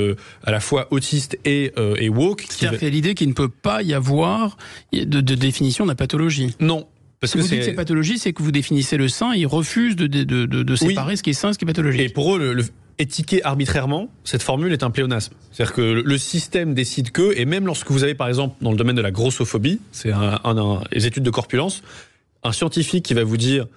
à la fois autiste et woke. C'est-à-dire qu'il y a l'idée qu'il ne peut pas y avoir de définition de la pathologie. Non. Parce que vous dites que c'est pathologie, c'est que vous définissez le sain, ils refusent de séparer ce qui est sain et ce qui est pathologique. Et pour eux, étiqueter arbitrairement, cette formule est un pléonasme. C'est-à-dire que le système décide que, et même lorsque vous avez par exemple dans le domaine de la grossophobie, c'est les études de corpulence, un scientifique qui va vous dire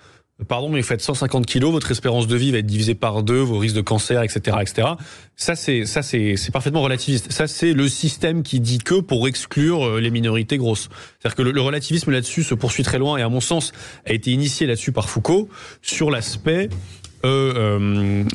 pardon, mais vous faites 150 kilos, votre espérance de vie va être divisée par 2, vos risques de cancer, etc., etc. Ça, c'est parfaitement relativiste. Ça, c'est le système qui dit que pour exclure les minorités grosses. C'est-à-dire que le relativisme là-dessus se poursuit très loin et, à mon sens, a été initié là-dessus par Foucault sur l'aspect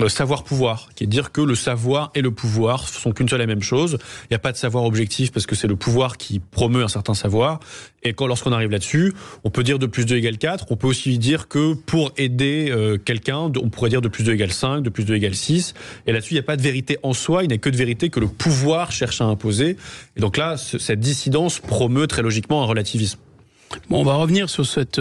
savoir-pouvoir, qui est de dire que le savoir et le pouvoir sont qu'une seule et même chose. Il n'y a pas de savoir objectif parce que c'est le pouvoir qui promeut un certain savoir. Et lorsqu'on arrive là-dessus, on peut dire 2 + 2 = 4. On peut aussi dire que pour aider quelqu'un, on pourrait dire 2 + 2 = 5, 2 + 2 = 6. Et là-dessus, il n'y a pas de vérité en soi. Il n'y a que de vérité que le pouvoir cherche à imposer. Et donc là, cette dissidence promeut très logiquement un relativisme. Bon, on va revenir sur cette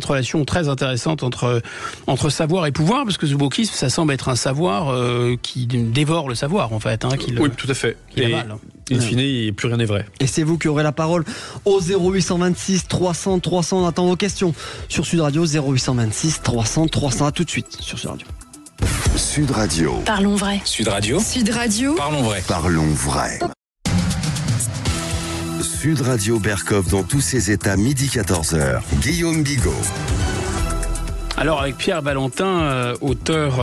relation très intéressante entre savoir et pouvoir, parce que ce wokisme, ça semble être un savoir qui dévore le savoir, en fait. Oui, tout à fait. Et in fine, plus rien n'est vrai. Et c'est vous qui aurez la parole au 0826 300 300. On attend vos questions sur Sud Radio, 0826 300 300. À tout de suite sur Sud Radio. Sud Radio. Parlons vrai. Sud Radio. Sud Radio. Parlons vrai. Parlons vrai. Sud Radio Berkov dans tous ses états, midi 14h. Guillaume Bigot. Alors avec Pierre Valentin, auteur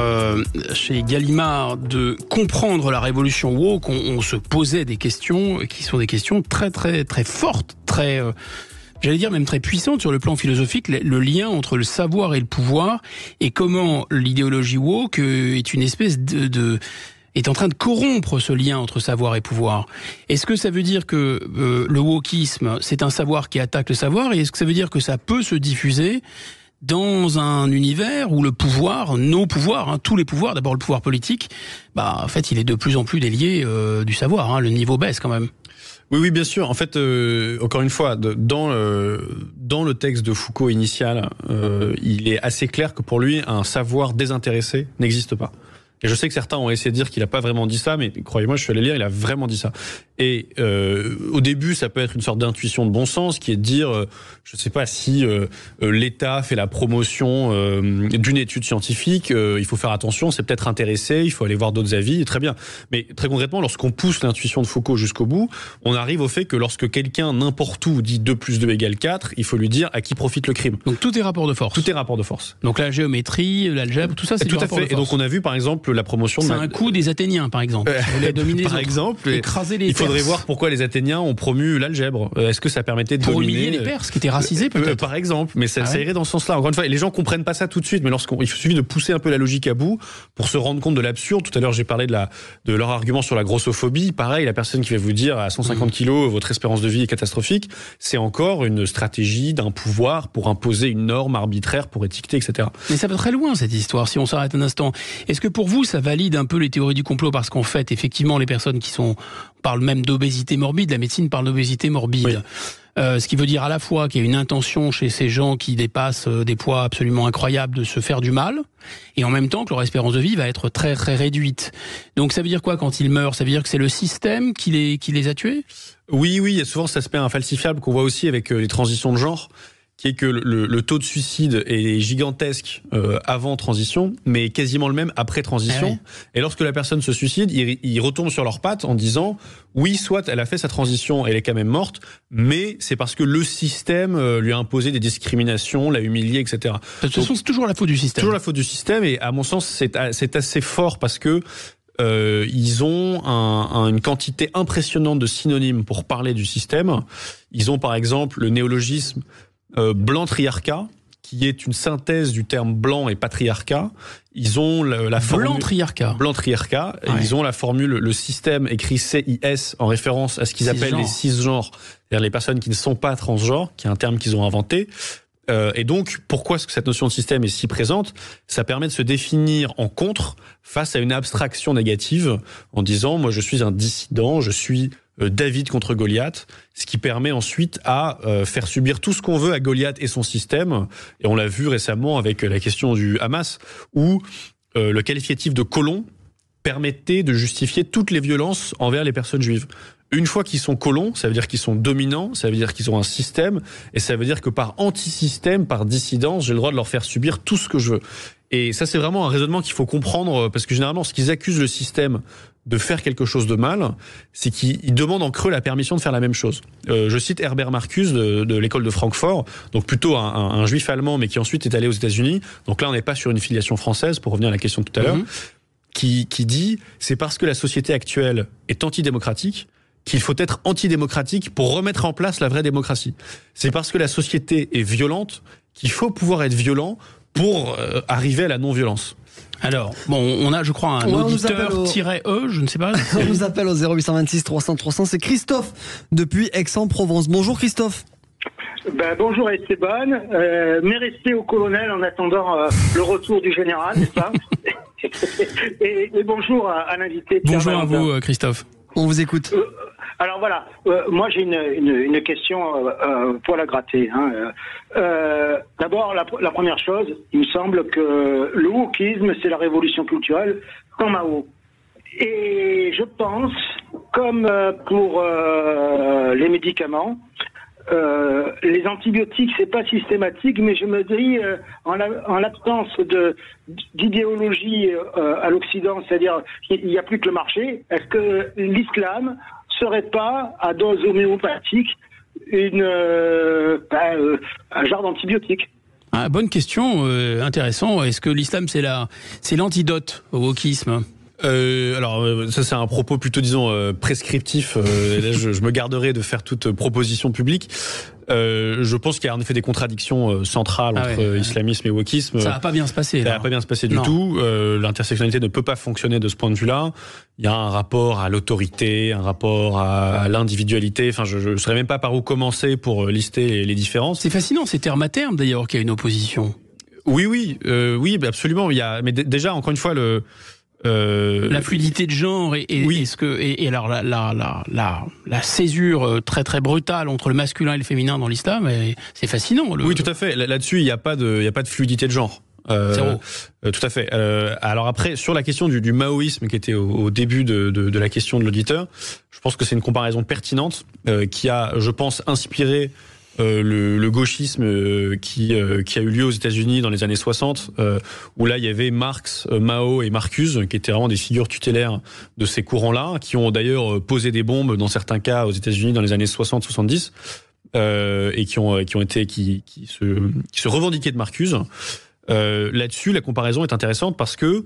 chez Gallimard de Comprendre la révolution woke, on se posait des questions qui sont des questions très très très fortes, très j'allais dire même très puissantes sur le plan philosophique, le lien entre le savoir et le pouvoir, et comment l'idéologie woke est une espèce est en train de corrompre ce lien entre savoir et pouvoir. Est-ce que ça veut dire que le wokisme, c'est un savoir qui attaque le savoir, et est-ce que ça veut dire que ça peut se diffuser dans un univers où le pouvoir, nos pouvoirs, tous les pouvoirs, d'abord le pouvoir politique, en fait, il est de plus en plus délié du savoir, le niveau baisse quand même. Oui, bien sûr. En fait, encore une fois, dans le texte de Foucault initial, il est assez clair que pour lui, un savoir désintéressé n'existe pas. Et je sais que certains ont essayé de dire qu'il n'a pas vraiment dit ça, mais croyez-moi, je suis allé lire, il a vraiment dit ça. Et au début, ça peut être une sorte d'intuition de bon sens, qui est de dire, je ne sais pas si l'État fait la promotion d'une étude scientifique, il faut faire attention, c'est peut-être intéressé, il faut aller voir d'autres avis, très bien. Mais très concrètement, lorsqu'on pousse l'intuition de Foucault jusqu'au bout, on arrive au fait que lorsque quelqu'un, n'importe où, dit 2 + 2 = 4, il faut lui dire à qui profite le crime. Donc tout est rapport de force. Tout est rapport de force. Donc la géométrie, l'algèbre, tout ça, c'est du rapport de force. Et donc on a vu, par exemple, la promotion de... C'est un coup des Athéniens, par exemple. Qui voulaient dominer par exemple, écraser les Perses. Il faudrait voir pourquoi les Athéniens ont promu l'algèbre. Est-ce que ça permettait de pour dominer... humilier les Perses, qui étaient racisés, peut-être. Par exemple, mais ça irait dans ce sens-là. Encore une fois, les gens comprennent pas ça tout de suite, mais il suffit de pousser un peu la logique à bout pour se rendre compte de l'absurde. Tout à l'heure, j'ai parlé de leur argument sur la grossophobie. Pareil, la personne qui va vous dire à 150 kilos, votre espérance de vie est catastrophique, c'est encore une stratégie d'un pouvoir pour imposer une norme arbitraire, pour étiqueter, etc. Mais ça va très loin, cette histoire, si on s'arrête un instant. Est-ce que pour vous, ça valide un peu les théories du complot, parce qu'en fait, effectivement, les personnes on parle même d'obésité morbide, la médecine parle d'obésité morbide. Oui. Ce qui veut dire à la fois qu'il y a une intention chez ces gens qui dépassent des poids absolument incroyables de se faire du mal, et en même temps que leur espérance de vie va être très très réduite. Donc ça veut dire quoi quand ils meurent? Ça veut dire que c'est le système qui les a tués? Oui, il y a souvent cet aspect infalsifiable qu'on voit aussi avec les transitions de genre, qui est que le taux de suicide est gigantesque avant transition, mais quasiment le même après transition. Ah ouais. Et lorsque la personne se suicide, ils retombent sur leurs pattes en disant « Oui, soit elle a fait sa transition, elle est quand même morte, mais c'est parce que le système lui a imposé des discriminations, l'a humilié, etc. » De toute façon, c'est toujours la faute du système. Toujours la faute du système, et à mon sens, c'est assez fort parce que ils ont une quantité impressionnante de synonymes pour parler du système. Ils ont par exemple le néologisme blanc-triarcat, qui est une synthèse du terme blanc et patriarcat. Ils ont la formule... Blanc-triarcat. Blanc-triarcat. Ouais. Ils ont la formule, le système écrit CIS, en référence à ce qu'ils appellent les cisgenres, c'est-à-dire les personnes qui ne sont pas transgenres, qui est un terme qu'ils ont inventé. Et donc, pourquoi est-ce que cette notion de système est si présente? Ça permet de se définir en contre face à une abstraction négative, en disant, moi je suis un dissident, je suis David contre Goliath, ce qui permet ensuite à faire subir tout ce qu'on veut à Goliath et son système. Et on l'a vu récemment avec la question du Hamas, où le qualificatif de colon permettait de justifier toutes les violences envers les personnes juives. Une fois qu'ils sont colons, ça veut dire qu'ils sont dominants, ça veut dire qu'ils ont un système, et ça veut dire que par anti-système, par dissidence, j'ai le droit de leur faire subir tout ce que je veux. Et ça, c'est vraiment un raisonnement qu'il faut comprendre, parce que généralement, ce qu'ils accusent le système de faire quelque chose de mal, c'est qu'ils demandent en creux la permission de faire la même chose. Je cite Herbert Marcuse de l'école de Francfort, donc plutôt un juif allemand, mais qui ensuite est allé aux États-Unis. Donc là, on n'est pas sur une filiation française, pour revenir à la question de tout à l'heure, qui dit « c'est parce que la société actuelle est antidémocratique qu'il faut être antidémocratique pour remettre en place la vraie démocratie. C'est parce que la société est violente qu'il faut pouvoir être violent pour arriver à la non-violence. » Alors, bon, on a, je crois, un auditeur-E, je ne sais pas. On nous appelle au 0826 300 300. C'est Christophe depuis Aix-en-Provence. Bonjour Christophe. Bonjour Esteban, mais restez au colonel en attendant le retour du général, n'est-ce pas? et bonjour à l'invité. Bonjour à vous Christophe. On vous écoute. Alors voilà, moi j'ai une question pour la gratter. D'abord, la première chose, il me semble que le wokisme, c'est la révolution culturelle sans Mao. Et je pense, comme pour les médicaments, les antibiotiques, c'est pas systématique, mais je me dis, en l'absence d'idéologie à l'Occident, c'est-à-dire qu'il n'y a plus que le marché, est-ce que l'islam serait pas, à dose homéopathique, un genre d'antibiotique? Ah, bonne question, intéressant. Est-ce que l'islam, c'est l'antidote au wokisme? Alors ça c'est un propos plutôt disons prescriptif. Là, je me garderai de faire toute proposition publique. Je pense qu'il y a en effet des contradictions centrales entre islamisme et wokisme. Ça va pas bien se passer. Ça va pas bien se passer du tout. L'intersectionnalité ne peut pas fonctionner de ce point de vue-là. Il y a un rapport à l'autorité, un rapport à l'individualité. Enfin, je ne saurais même pas par où commencer pour lister les différences. C'est fascinant, c'est terme à terme d'ailleurs qu'il y a une opposition. Oui, absolument. Mais déjà encore une fois la fluidité de genre et alors la césure très très brutale entre le masculin et le féminin dans l'islam, c'est fascinant. Oui, tout à fait. Là-dessus, il n'y a pas de fluidité de genre. Zéro. Tout à fait. Alors après, sur la question du maoïsme qui était au début de la question de l'auditeur, je pense que c'est une comparaison pertinente qui a, je pense, inspiré le gauchisme qui a eu lieu aux États-Unis dans les années 60, où là il y avait Marx, Mao et Marcuse, qui étaient vraiment des figures tutélaires de ces courants-là, qui ont d'ailleurs posé des bombes dans certains cas aux États-Unis dans les années 60-70, et qui se revendiquaient de Marcuse. Là-dessus, la comparaison est intéressante parce que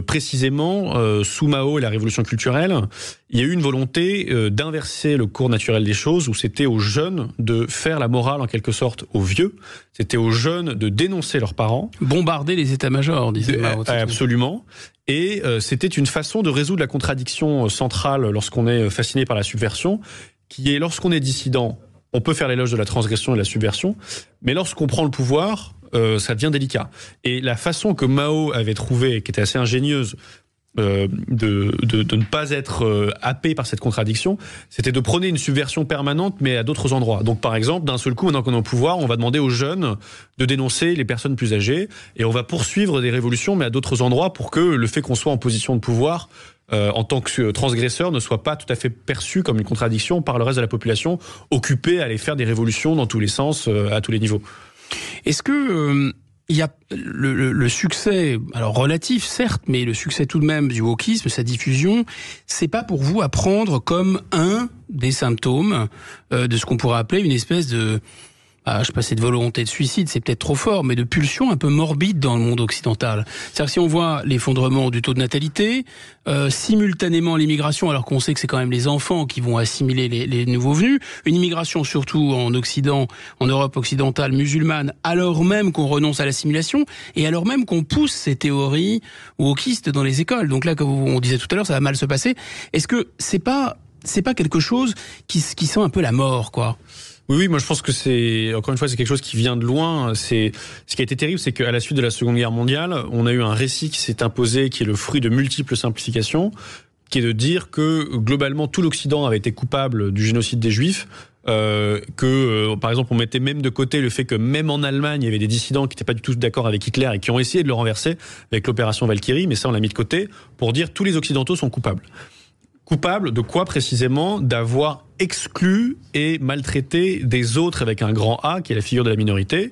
précisément, sous Mao et la révolution culturelle, il y a eu une volonté d'inverser le cours naturel des choses, où c'était aux jeunes de faire la morale en quelque sorte aux vieux, c'était aux jeunes de dénoncer leurs parents. Bombarder les états-majors, disait Mao. Absolument. Et c'était une façon de résoudre la contradiction centrale lorsqu'on est fasciné par la subversion, qui est lorsqu'on est dissident, on peut faire l'éloge de la transgression et de la subversion, mais lorsqu'on prend le pouvoir, ça devient délicat. Et la façon que Mao avait trouvé, qui était assez ingénieuse, de ne pas être happé par cette contradiction, c'était de prôner une subversion permanente, mais à d'autres endroits. Donc par exemple, d'un seul coup, maintenant qu'on est au pouvoir, on va demander aux jeunes de dénoncer les personnes plus âgées, et on va poursuivre des révolutions, mais à d'autres endroits, pour que le fait qu'on soit en position de pouvoir en tant que transgresseur ne soit pas tout à fait perçu comme une contradiction par le reste de la population occupée à aller faire des révolutions dans tous les sens, à tous les niveaux. Est-ce que il y a le succès, alors relatif certes, mais le succès tout de même du wokisme, sa diffusion, c'est pas pour vous à prendre comme un des symptômes de ce qu'on pourrait appeler une espèce de, je sais pas, c'est de volonté de suicide, c'est peut-être trop fort, mais de pulsion un peu morbide dans le monde occidental. C'est-à-dire que si on voit l'effondrement du taux de natalité, simultanément l'immigration, alors qu'on sait que c'est quand même les enfants qui vont assimiler les nouveaux venus, une immigration surtout en Occident, en Europe occidentale musulmane, alors même qu'on renonce à l'assimilation, et alors même qu'on pousse ces théories wokistes dans les écoles. Donc là, comme on disait tout à l'heure, ça va mal se passer. Est-ce que c'est pas quelque chose qui sent un peu la mort, quoi? Oui, moi je pense que encore une fois, c'est quelque chose qui vient de loin. Ce qui a été terrible, c'est qu'à la suite de la Seconde Guerre mondiale, on a eu un récit qui s'est imposé, qui est le fruit de multiples simplifications, qui est de dire que globalement tout l'Occident avait été coupable du génocide des Juifs, par exemple on mettait même de côté le fait que même en Allemagne il y avait des dissidents qui n'étaient pas du tout d'accord avec Hitler et qui ont essayé de le renverser avec l'opération Valkyrie, mais ça on l'a mis de côté pour dire tous les Occidentaux sont coupables. Coupable de quoi précisément? D'avoir exclu et maltraité des autres avec un grand A, qui est la figure de la minorité.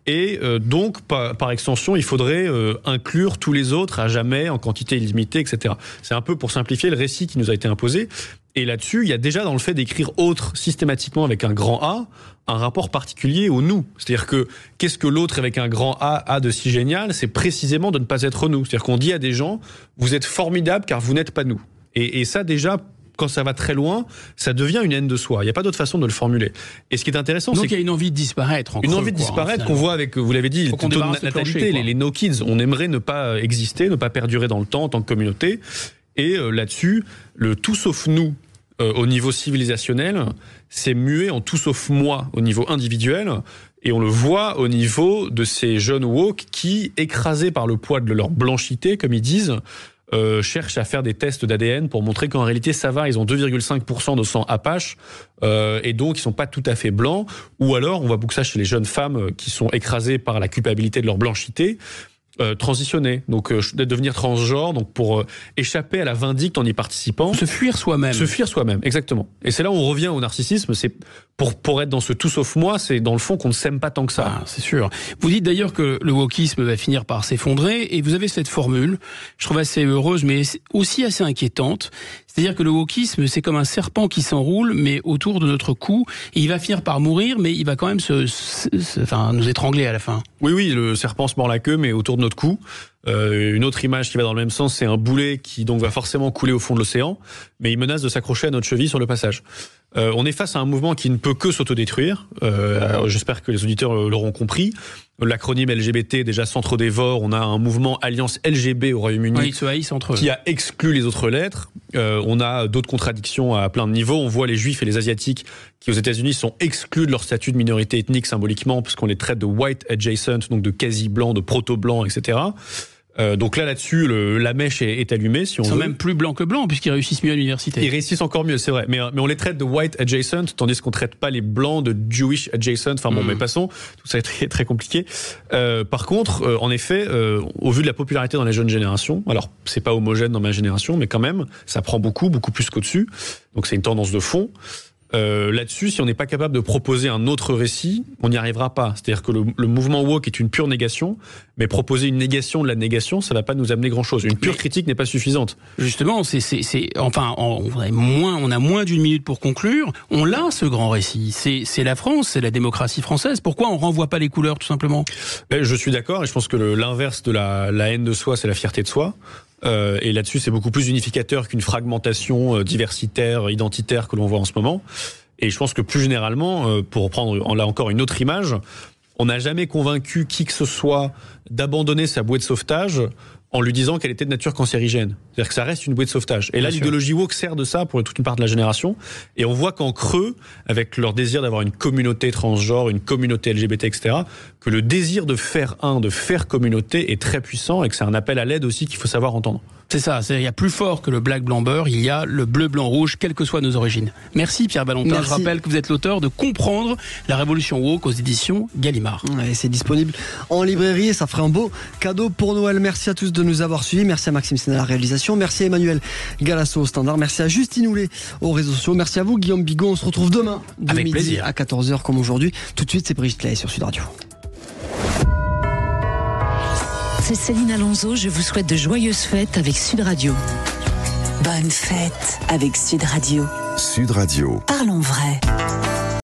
Et donc, par extension, il faudrait inclure tous les autres à jamais, en quantité illimitée, etc. C'est un peu pour simplifier le récit qui nous a été imposé. Et là-dessus, il y a déjà dans le fait d'écrire autre systématiquement avec un grand A, un rapport particulier au nous. C'est-à-dire que qu'est-ce que l'autre avec un grand A de si génial? C'est précisément de ne pas être nous. C'est-à-dire qu'on dit à des gens, vous êtes formidables car vous n'êtes pas nous. Et ça, déjà, quand ça va très loin, ça devient une haine de soi. Il n'y a pas d'autre façon de le formuler. Et ce qui est intéressant, c'est qu'il y a une envie de disparaître. Une envie de disparaître qu'on voit avec, vous l'avez dit, le taux de natalité, les no kids. On aimerait ne pas exister, ne pas perdurer dans le temps en tant que communauté. Et là-dessus, le tout sauf nous, au niveau civilisationnel, c'est muet en tout sauf moi au niveau individuel. Et on le voit au niveau de ces jeunes woke qui, écrasés par le poids de leur blanchité, comme ils disent, cherchent à faire des tests d'ADN pour montrer qu'en réalité ça va, ils ont 2,5% de sang Apache et donc ils sont pas tout à fait blancs. Ou alors on voit beaucoup ça chez les jeunes femmes qui sont écrasées par la culpabilité de leur blanchité. Transitionner, donc devenir transgenre, donc pour échapper à la vindicte en y participant. Se fuir soi-même. Se fuir soi-même, exactement. Et c'est là où on revient au narcissisme, c'est pour être dans ce tout sauf moi, c'est dans le fond qu'on ne s'aime pas tant que ça. Ah, c'est sûr. Vous dites d'ailleurs que le wokisme va finir par s'effondrer, et vous avez cette formule, je trouve assez heureuse, mais aussi assez inquiétante. C'est-à-dire que le wokisme, c'est comme un serpent qui s'enroule, mais autour de notre cou, et il va finir par mourir, mais il va quand même nous étrangler à la fin. Oui, le serpent se mord la queue, mais autour de notre cou. Une autre image qui va dans le même sens, c'est un boulet qui donc va forcément couler au fond de l'océan, mais il menace de s'accrocher à notre cheville sur le passage. On est face à un mouvement qui ne peut que s'autodétruire. J'espère que les auditeurs l'auront compris. L'acronyme LGBT, déjà sans trop dévore, on a un mouvement Alliance LGB au Royaume-Uni ils se haïssent entre eux. Qui a exclu les autres lettres. On a d'autres contradictions à plein de niveaux. On voit les Juifs et les Asiatiques qui, aux États-Unis, sont exclus de leur statut de minorité ethnique symboliquement, parce qu'on les traite de white adjacent, donc de quasi-blancs, de proto-blancs, etc. Donc là-dessus, la mèche est allumée. Si on Ils sont veut. même plus blancs que blancs, puisqu'ils réussissent mieux à l'université. Ils réussissent encore mieux, c'est vrai. Mais on les traite de white adjacent, tandis qu'on traite pas les blancs de Jewish adjacent. Enfin bon, mais passons. Tout ça est très, très compliqué. Par contre, en effet, au vu de la popularité dans les jeunes générations, alors c'est pas homogène dans ma génération, mais quand même, ça prend beaucoup plus qu'au-dessus. Donc c'est une tendance de fond. Là-dessus, si on n'est pas capable de proposer un autre récit, on n'y arrivera pas. C'est-à-dire que le mouvement woke est une pure négation, mais proposer une négation de la négation, ça ne va pas nous amener grand-chose. Une pure critique n'est pas suffisante. Justement, on a moins d'une minute pour conclure. On l'a, ce grand récit. C'est la France, c'est la démocratie française. Pourquoi on renvoie pas les couleurs, tout simplement ? Je suis d'accord, et je pense que l'inverse de la haine de soi, c'est la fierté de soi. Et là-dessus, c'est beaucoup plus unificateur qu'une fragmentation diversitaire, identitaire que l'on voit en ce moment. Et je pense que plus généralement, pour prendre là encore une autre image, on n'a jamais convaincu qui que ce soit d'abandonner sa bouée de sauvetage en lui disant qu'elle était de nature cancérigène. C'est-à-dire que ça reste une bouée de sauvetage. Et là, l'idéologie woke sert de ça pour toute une part de la génération. Et on voit qu'en creux, avec leur désir d'avoir une communauté transgenre, une communauté LGBT, etc., que le désir de faire communauté est très puissant et que c'est un appel à l'aide aussi qu'il faut savoir entendre. C'est ça, il y a plus fort que le black blanc beurre, il y a le bleu blanc rouge, quelles que soient nos origines. Merci Pierre Valentin. Merci. Je rappelle que vous êtes l'auteur de Comprendre la révolution woke aux éditions Gallimard. Ouais, c'est disponible en librairie et ça ferait un beau cadeau pour Noël. Merci à tous de nous avoir suivis. Merci à Maxime Sénat à la réalisation. Merci à Emmanuel Galasso au standard. Merci à Justine Houlet aux réseaux sociaux. Merci à vous Guillaume Bigot. On se retrouve demain de Avec midi plaisir. à 14h comme aujourd'hui. Tout de suite, c'est Brigitte Clay sur Sud Radio. C'est Céline Alonso, je vous souhaite de joyeuses fêtes avec Sud Radio. Bonne fête avec Sud Radio. Sud Radio. Parlons vrai.